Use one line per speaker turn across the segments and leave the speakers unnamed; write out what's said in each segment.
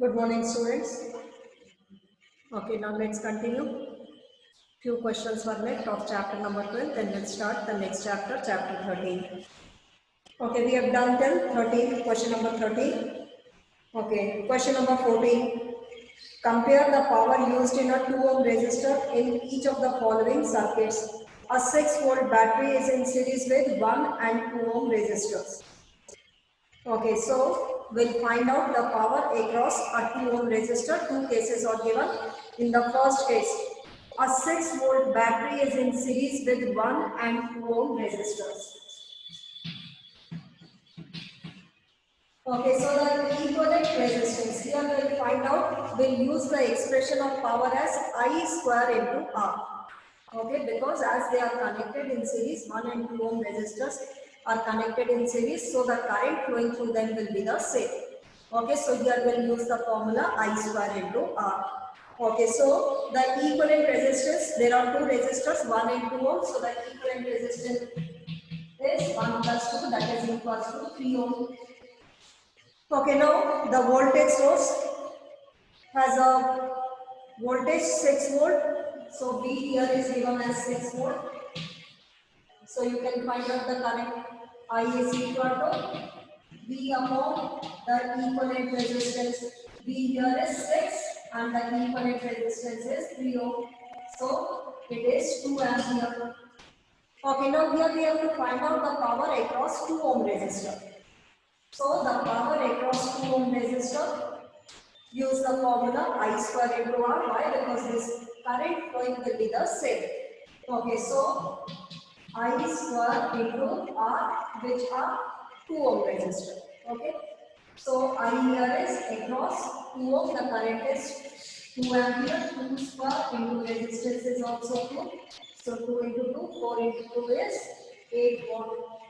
Good morning, students. Okay, now let's continue. Few questions were left of chapter number 12. Then we'll start the next chapter, chapter 13. Okay, we have done till 13. Question number 13. Okay, question number 14. Compare the power used in a 2 ohm resistor in each of the following circuits. A 6-volt battery is in series with 1 and 2 ohm resistors. Okay, so we'll find out the power across a 2 ohm resistor. Two cases are given. In the first case, a 6-volt battery is in series with 1 and 2 ohm resistors. Okay, so the equivalent resistance, here we'll find out, we'll use the expression of power as I square into R. Okay, because as they are connected in series, 1 and 2 ohm resistors are connected in series, so the current flowing through them will be the same. Okay, so here we'll use the formula I square into R. Okay, so the equivalent resistance, there are two resistors, 1 and 2 ohm, so the equivalent resistance is 1 plus 2, that is equals to 3 ohm. Okay, now the voltage source has a voltage 6 volt. So V here is given as 6 volt. So you can find out the current I is equal to V upon the equivalent resistance. V here is 6 and the equivalent resistance is 3 ohm. So it is 2 ampere. Okay, now here we have to find out the power across 2 ohm resistor. So the power across 2 ohm resistor, use the formula I square into R. Why? Because this current flowing will be the same. Okay, so I square into R, which are 2 ohm resistor. Okay, so I here is across 2 ohm, the current is 2 ampere, 2 square into resistance is also 2. So 2 into 2, 4 into 2 is 8 volt.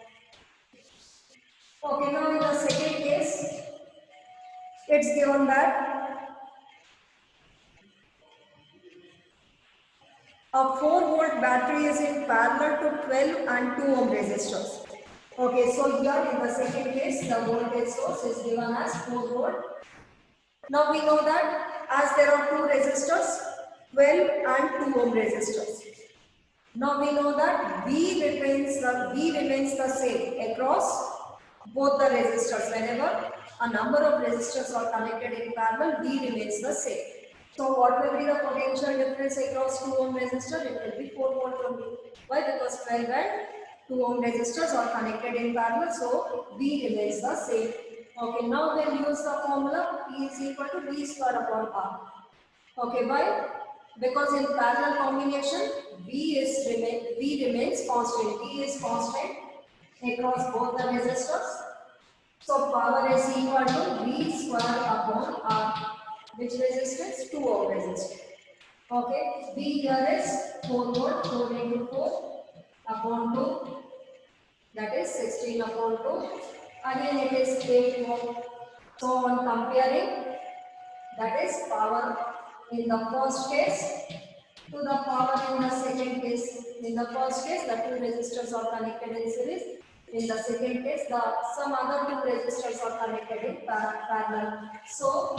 Okay, now in the second case, it's given that a 4-volt battery is in parallel to 12 and 2 ohm resistors. Okay, so here in the second case, the voltage source is given as 4 volt. Now we know that as there are two resistors, 12 and 2 ohm resistors. Now we know that V remains the same across both the resistors. Whenever a number of resistors are connected in parallel, V remains the same. So what will be the potential difference across 2 ohm resistor? It will be 4 volt only. Why? Because 12 and 2 ohm resistors are connected in parallel, so V remains the same. Okay, now we'll use the formula P is equal to V square upon R. Okay, why? Because in parallel combination, V remains constant. V is constant across both the resistors. So power is equal to V square upon R. Which resistance? 2 ohm resistance. Okay, V here is 4 volt, 4 into 4 upon 2. That is 16 upon 2. Again it is 8 volt. So on comparing, that is power in the first case to the power in the second case. In the first case, the two resistors are connected in series. In the second case, some other two resistors are connected in parallel. So,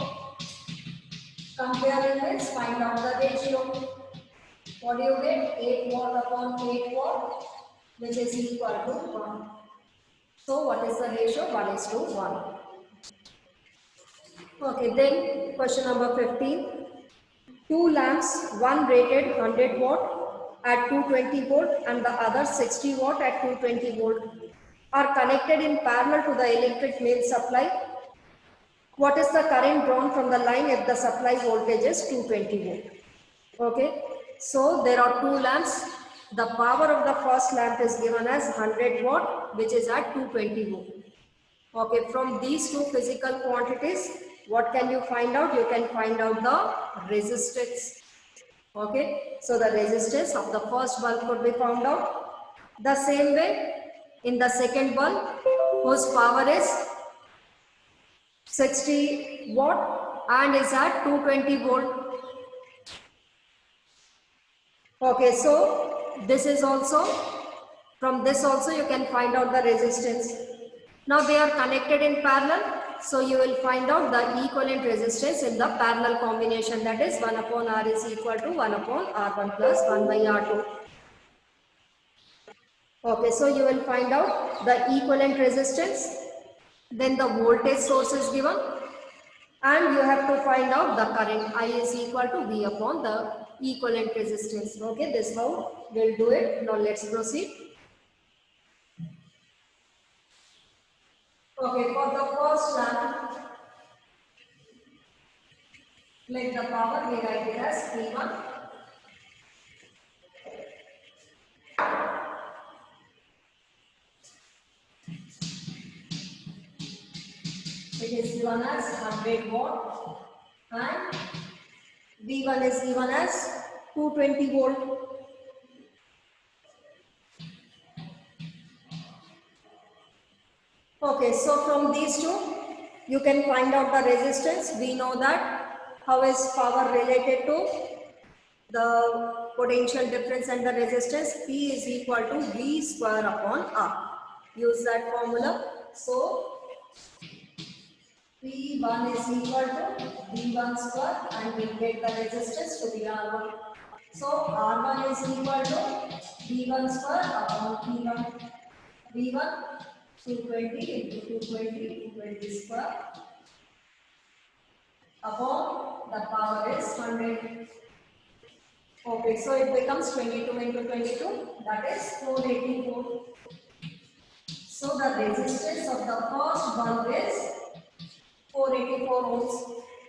comparing this, find out the ratio. What do you get? 8 watt upon 8 watt, which is equal to 1. So, what is the ratio? 1 is to 1. Okay, then question number 15. Two lamps, one rated 100 watt at 220 volt and the other 60 watt at 220 volt, are connected in parallel to the electric main supply. What is the current drawn from the line if the supply voltage is 220 volt? Okay, so there are two lamps. The power of the first lamp is given as 100 watt, which is at 220 volt. Okay, from these two physical quantities, what can you find out? You can find out the resistance. Okay, so the resistance of the first bulb could be found out. The same way, in the second bulb, whose power is 60 watt and is at 220 volt. Okay, so this is also, from this also you can find out the resistance. Now they are connected in parallel. So you will find out the equivalent resistance in the parallel combination, that is 1 upon R is equal to 1 upon R1 plus 1 by R2. Okay, so you will find out the equivalent resistance, then the voltage source is given, and you have to find out the current. I is equal to V upon the equivalent resistance. Okay, this is how we'll do it. Now let's proceed. Okay, for the first one, let the power be written as P1. It is given as 100 watt and V1 is given as 220 volt. Okay, so from these two, you can find out the resistance. We know that how is power related to the potential difference and the resistance. P is equal to V square upon R. Use that formula. So P1 is equal to V1 square and we get the resistance to be R1. So R1 is equal to V1 square upon P1. V1 220 into 220, 220 square upon the power is 100. Okay, so it becomes 22 into 22, that is 484. So the resistance of the first bulb is 484 ohms.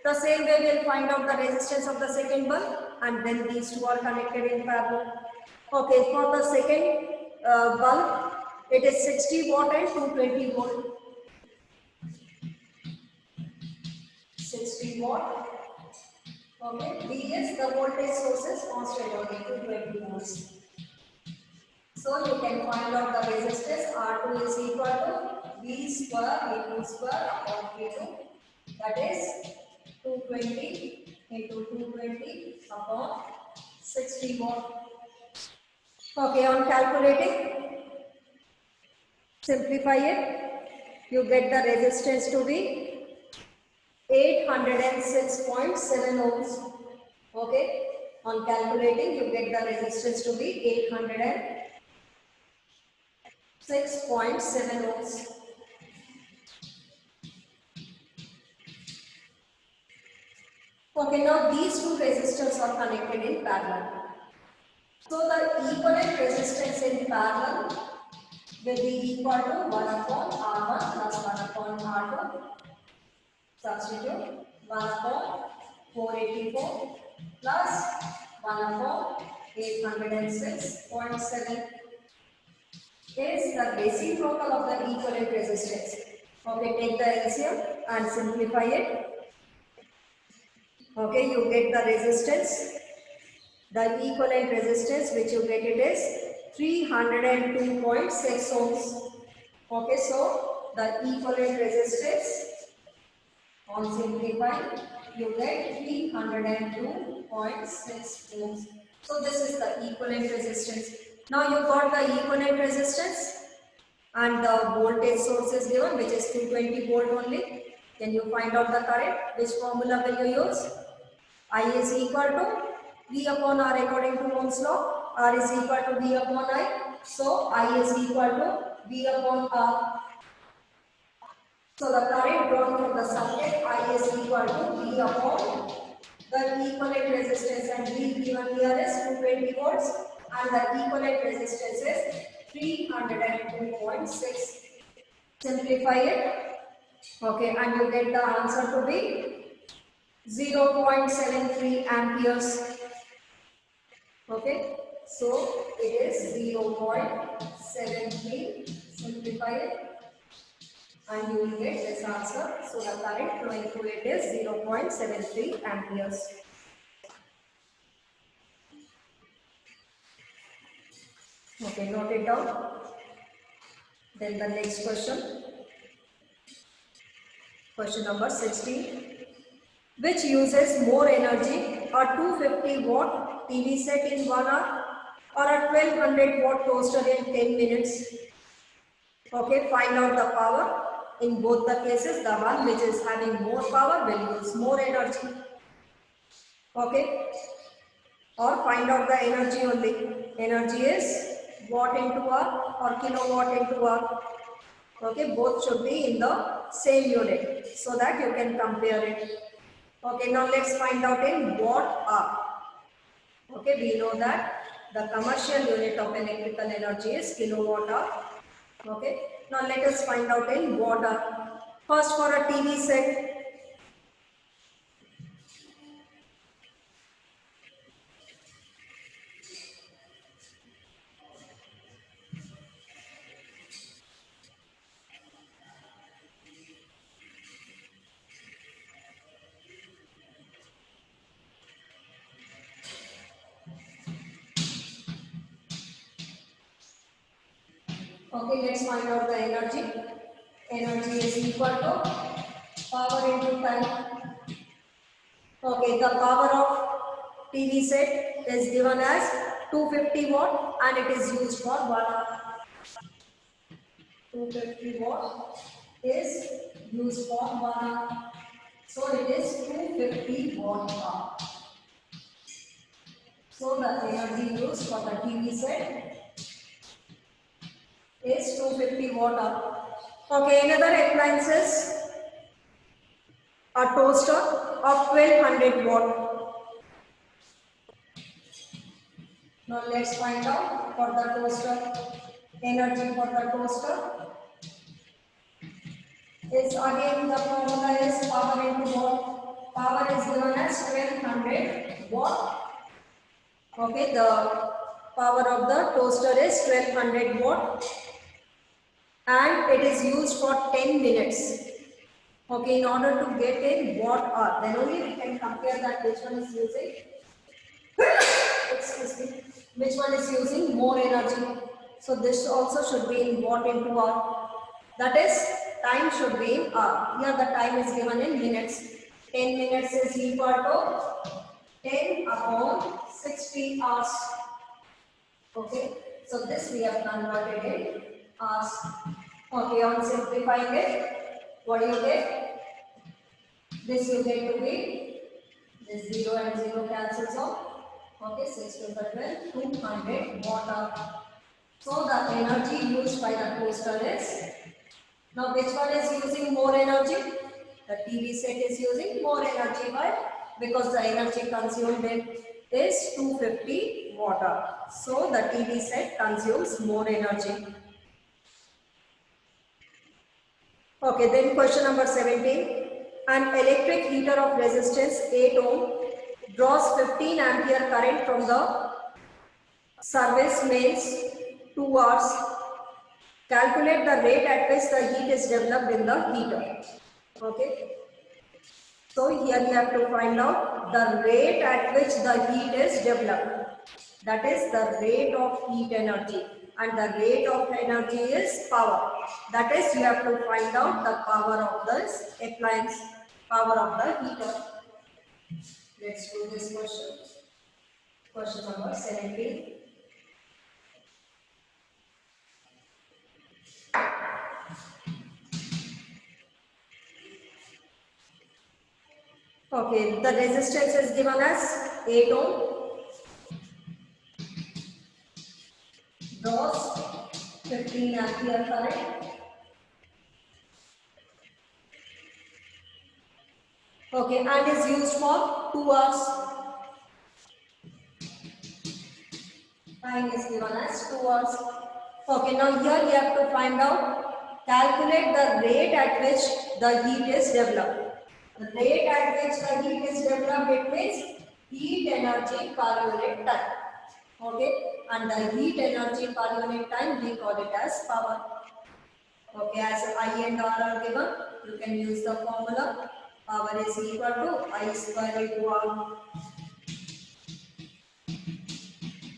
The same way we will find out the resistance of the second bulb, and then these two are connected in parallel. Okay, for the second bulb, it is 60 watt and 220 volt. 60 watt. Okay, VS, the voltage source is constant only 220 volts. So you can find out the resistance. R2 is equal to V square V2 square upon V2. That is 220 into 220 upon 60 watt. Okay, on calculating, simplify it. You get the resistance to be 806.7 ohms. Okay, on calculating, you get the resistance to be 806.7 ohms. Okay, now these two resistors are connected in parallel. So the equivalent resistance in parallel will be equal to 1 upon R1 plus 1 upon R2. Substitute 1 upon 484 plus 1 upon 806.7 is the reciprocal of the equivalent resistance. Okay, take the LCM and simplify it. Okay, you get the resistance. The equivalent resistance which you get it is 302.6 ohms. Okay, so the equivalent resistance on simplifying you get 302.6 ohms. So this is the equivalent resistance. Now you got the equivalent resistance and the voltage source is given, which is 220 volt only. Can you find out the current? Which formula will you use? I is equal to V upon R according to Ohm's law. R is equal to V upon I. So I is equal to V upon R. So the current drawn from the circuit I is equal to V upon the equivalent resistance, and V given here is 220 volts and the equivalent resistance is 302.6. Simplify it. Okay, and you get the answer to be 0.73 amperes. Okay, so it is 0.73. Simplify it and you will get this answer. So the current flowing through it is 0.73 amperes. Okay, note it down. Then the next question. Question number 16. Which uses more energy, a 250 watt TV set in 1 hour or a 1200 watt toaster in 10 minutes? Okay, find out the power. In both the cases, the one which is having more power will use more energy. Okay, or find out the energy only. Energy is watt into hour or kilowatt into hour. Okay, both should be in the same unit so that you can compare it. Okay, now let's find out in watt hour. Okay, we know that the commercial unit of electrical energy is kilowatt hour. Okay, now let us find out in watt hour. First, for a TV set, okay, let's find out the energy. Energy is equal to power into time. Okay, the power of TV set is given as 250 watt and it is used for 1 hour. 250 watt is used for 1 hour. So it is 250 watt hour. So the energy used for the TV set is 250 watt hour. Okay, another appliances, a toaster of 1200 watt. Now let's find out for the toaster. Energy for the toaster is again the formula is power into watt. Power is given as 1200 watt. Okay, the power of the toaster is 1200 watt and it is used for 10 minutes. Okay, in order to get in watt hour, then only we can compare that which one is using, excuse me, which one is using more energy. So this also should be in watt into hour. That is, time should be in hour. Here the time is given in minutes. 10 minutes is equal to 10 upon 60 hours. Okay, so this we have converted in hours. Okay, on simplifying it, what do you get? This you get to be, this 0 and 0 cancels off. Okay, 6 to the 12, 200 watt hour. So the energy used by the toaster is, now which one is using more energy? The TV set is using more energy. Why? Because the energy consumed is 250 watt hour. So the TV set consumes more energy. Okay, then question number 17. An electric heater of resistance 8 ohm draws 15 ampere current from the service mains 2 hours. Calculate the rate at which the heat is developed in the heater. Okay. So here we have to find out the rate at which the heat is developed. That is the rate of heat energy. And the rate of energy is power. That is, you have to find out the power of this appliance, power of the heater. Let's do this question. Question number 17. Okay, the resistance is given as 8 ohm, draws 15 ampere current. Okay, and is used for 2 hours. Time is given as 2 hours. Okay, now here we have to find out, calculate the rate at which the heat is developed. The rate at which the heat is developed, it means heat energy per unit time. Okay, and the heat energy per unit time, we call it as power. Okay, as I and R are given, you can use the formula. Power is equal to I square into R.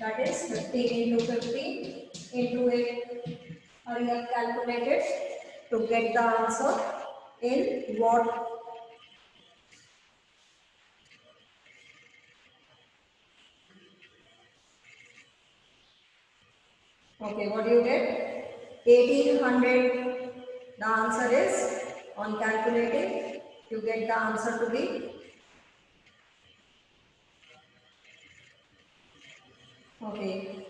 That is 15 into 15 into 8. We have calculated to get the answer in watt. Okay, what do you get? 1800 The answer is, on calculating, you get the answer to be, okay,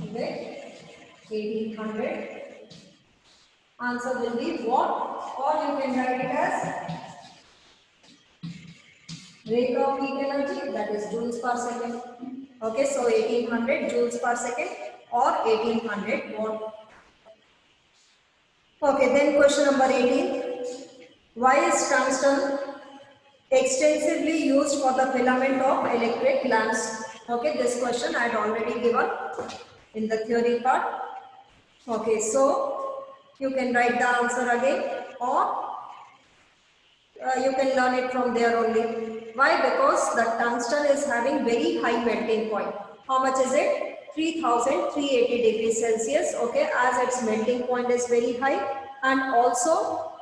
okay, 1800. Answer will be what? Or you can write it as rate of heat energy, that is joules per second. Okay, so 1800 joules per second or 1800 watt. Okay, then question number 18. Why is tungsten extensively used for the filament of electric lamps? Okay, this question I had already given in the theory part. Okay, so you can write the answer again, or you can learn it from there only. Why? Because the tungsten is having very high melting point. How much is it? 3380 degrees Celsius. Okay, as its melting point is very high, and also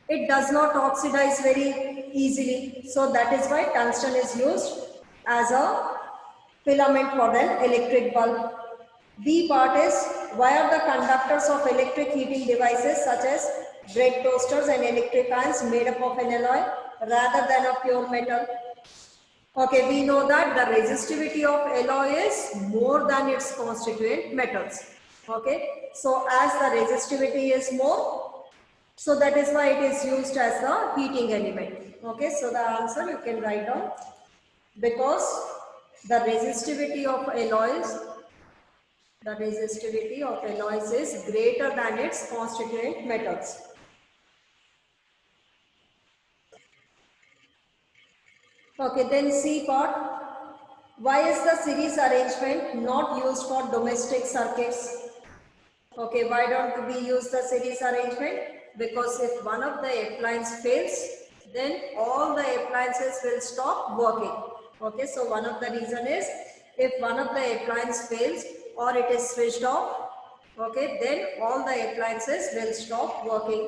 it does not oxidize very easily. So that is why tungsten is used as a filament for the electric bulb. B part is, why are the conductors of electric heating devices such as bread toasters and electric irons made up of an alloy rather than a pure metal? Okay, we know that the resistivity of alloy is more than its constituent metals. Okay, so as the resistivity is more, so that is why it is used as the heating element. Okay, so the answer you can write down, because the resistivity of alloys is greater than its constituent metals. Okay, then C part. Why is the series arrangement not used for domestic circuits? Okay, why don't we use the series arrangement? Because if one of the appliance fails, then all the appliances will stop working. Okay, so one of the reason is, if one of the appliance fails or it is switched off, okay, then all the appliances will stop working.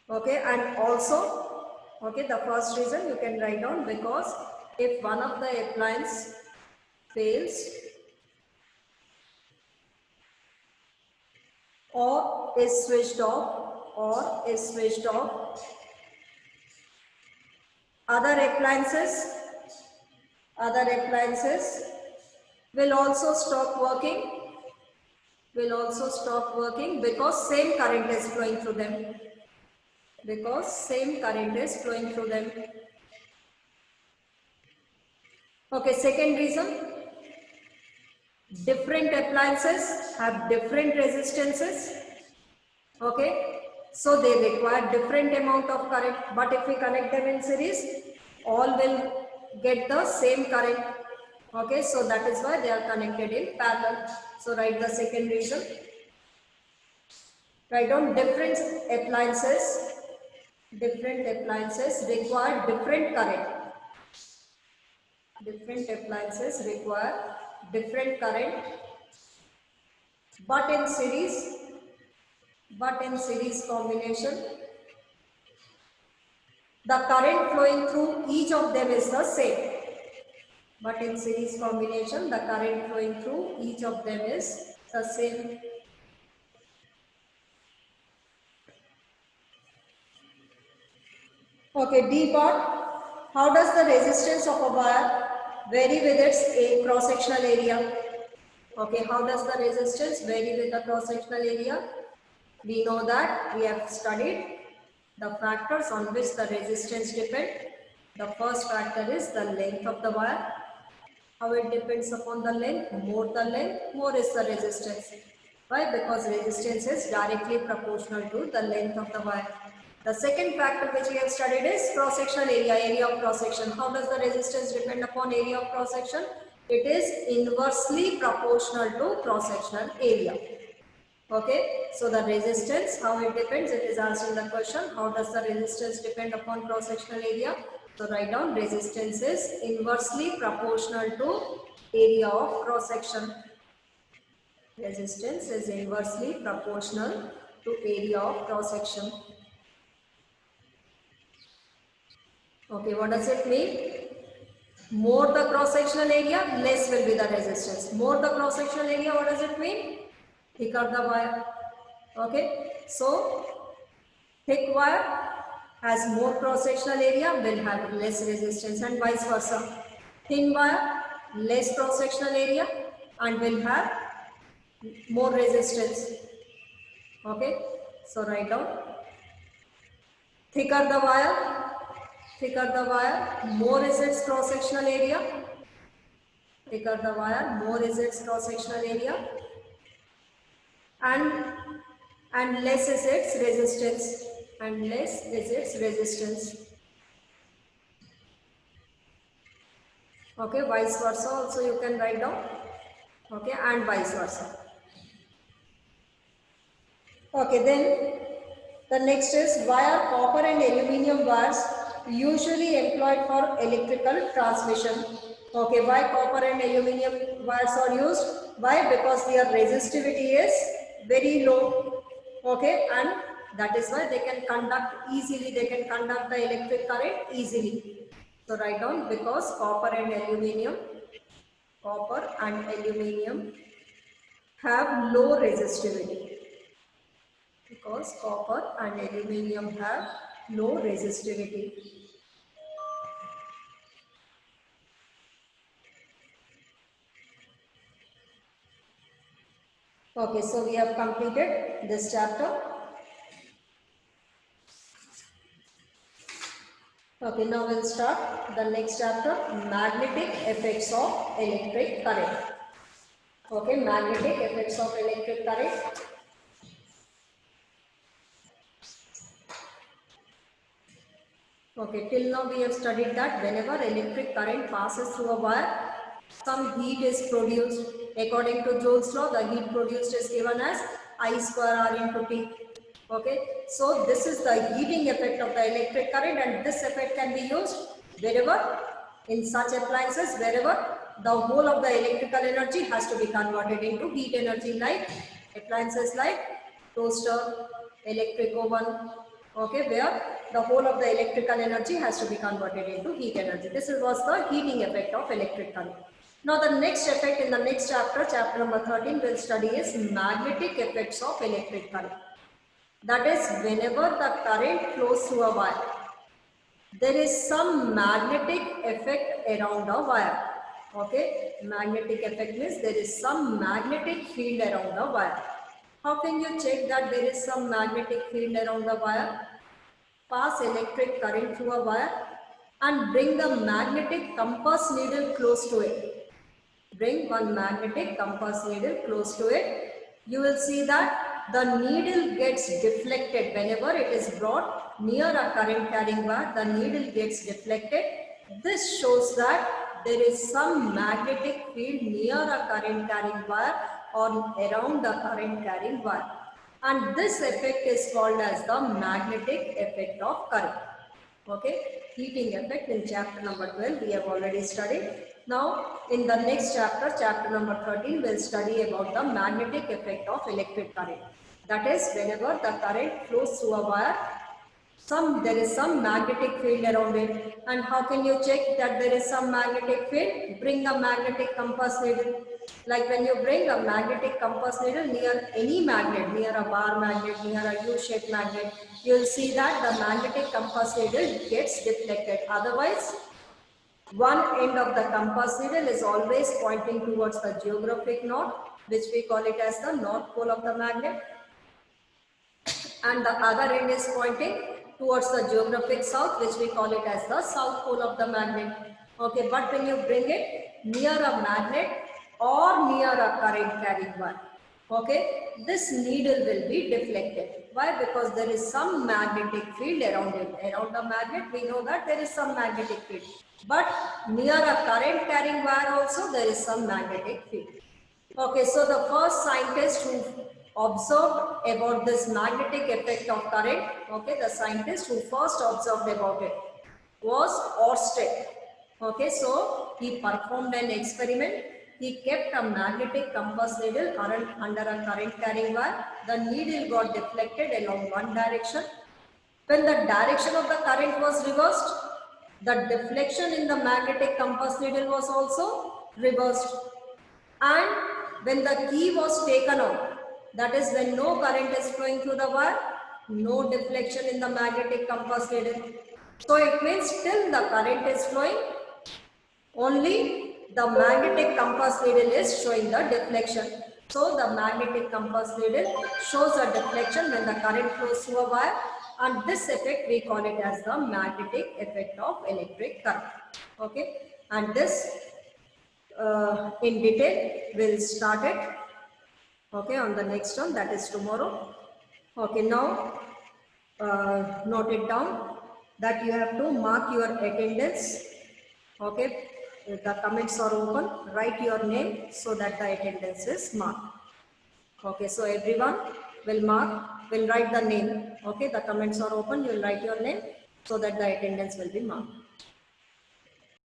Okay, and also, okay, the first reason you can write down, because if one of the appliance fails or is switched off, other appliances will also stop working, because same current is flowing through them. Okay, second reason, different appliances have different resistances. Okay, so they require different amount of current, but if we connect them in series, all will get the same current. Okay, so that is why they are connected in parallel. So write the second reason. Write down, different appliances require different current. Different appliances require different current, but in series combination, the current flowing through each of them is the same. But in series combination, the current flowing through each of them is the same. Okay, D part. How does the resistance of a wire vary with its cross-sectional area? Okay, how does the resistance vary with the cross-sectional area? We know that we have studied the factors on which the resistance depend. The first factor is the length of the wire. How it depends upon the length? More the length, more is the resistance. Why? Because resistance is directly proportional to the length of the wire. The second factor which we have studied is cross-sectional area of cross-section. How does the resistance depend upon area of cross-section? It is inversely proportional to cross-sectional area. Okay, so the resistance, how it depends, it is asked in the question. How does the resistance depend upon cross-sectional area? So write down, resistance is inversely proportional to area of cross-section. Resistance is inversely proportional to area of cross section. Okay, what does it mean? More the cross sectional area, less will be the resistance. More the cross sectional area, what does it mean? Thicker the wire. Okay, so thick wire has more cross sectional area, will have less resistance, and vice versa. Thin wire, less cross sectional area and will have more resistance. Okay, so write down. Thicker the wire, more is its cross sectional area. Thicker the wire, more is its cross sectional area, and less is its resistance. And less is its resistance. Okay, vice versa also you can write down. Okay, and vice versa. Okay, then the next is why are copper and aluminium wires usually employed for electrical transmission? Okay, why copper and aluminium wires are used? Why? Because their resistivity is very low. Okay, and that is why they can conduct easily, they can conduct the electric current easily. So write down because copper and aluminium have low resistivity. Because copper and aluminium have low resistivity. Okay, so we have completed this chapter. Okay, now we'll start the next chapter, magnetic effects of electric current. Okay, magnetic effects of electric current. Okay, till now we have studied that whenever electric current passes through a wire, some heat is produced. According to Joule's law, the heat produced is given as I square R into T. Okay, so this is the heating effect of the electric current, and this effect can be used wherever in such appliances, wherever the whole of the electrical energy has to be converted into heat energy, like appliances like toaster, electric oven. Okay, where the whole of the electrical energy has to be converted into heat energy. This was the heating effect of electric current. Now the next effect in the next chapter, chapter number 13, we'll study is magnetic effects of electric current. That is, whenever the current flows through a wire, there is some magnetic effect around a wire. Okay, magnetic effect means there is some magnetic field around the wire. How can you check that there is some magnetic field around the wire? Pass electric current through a wire and bring the magnetic compass needle close to it. Bring one magnetic compass needle close to it. You will see that the needle gets deflected whenever it is brought near a current carrying wire. The needle gets deflected. This shows that there is some magnetic field near a current carrying wire or around the current carrying wire. And this effect is called as the magnetic effect of current. Okay, heating effect in chapter number 12 we have already studied. Now in the next chapter, chapter number 13, we'll study about the magnetic effect of electric current. That is, whenever the current flows through a wire, there is some magnetic field around it. And how can you check that there is some magnetic field? Bring a magnetic compass needle. Like when you bring a magnetic compass needle near any magnet, near a bar magnet, near a U-shaped magnet, you will see that the magnetic compass needle gets deflected. Otherwise, one end of the compass needle is always pointing towards the geographic north, which we call it as the north pole of the magnet, and the other end is pointing towards the geographic south, which we call it as the south pole of the magnet. Okay, but when you bring it near a magnet or near a current carrying wire, okay, this needle will be deflected. Why? Because there is some magnetic field around it. Around the magnet, we know that there is some magnetic field. But near a current carrying wire also, there is some magnetic field. Okay, so the first scientist who observed about this magnetic effect of current, okay, the scientist who first observed about it was Oersted. Okay, so he performed an experiment he kept a magnetic compass needle under a current carrying wire. The needle got deflected along one direction. When the direction of the current was reversed, the deflection in the magnetic compass needle was also reversed. And when the key was taken out, that is when no current is flowing through the wire, no deflection in the magnetic compass needle. So it means till the current is flowing, only the magnetic compass needle is showing the deflection. So the magnetic compass needle shows a deflection when the current flows through a wire, and this effect we call it as the magnetic effect of electric current. Okay, and this in detail we'll start it, okay, on the next one, that is tomorrow. Okay, now note it down that you have to mark your attendance. Okay, the comments are open, write your name so that the attendance is marked. Okay, so everyone will write the name. Okay, the comments are open, you will write your name so that the attendance will be marked.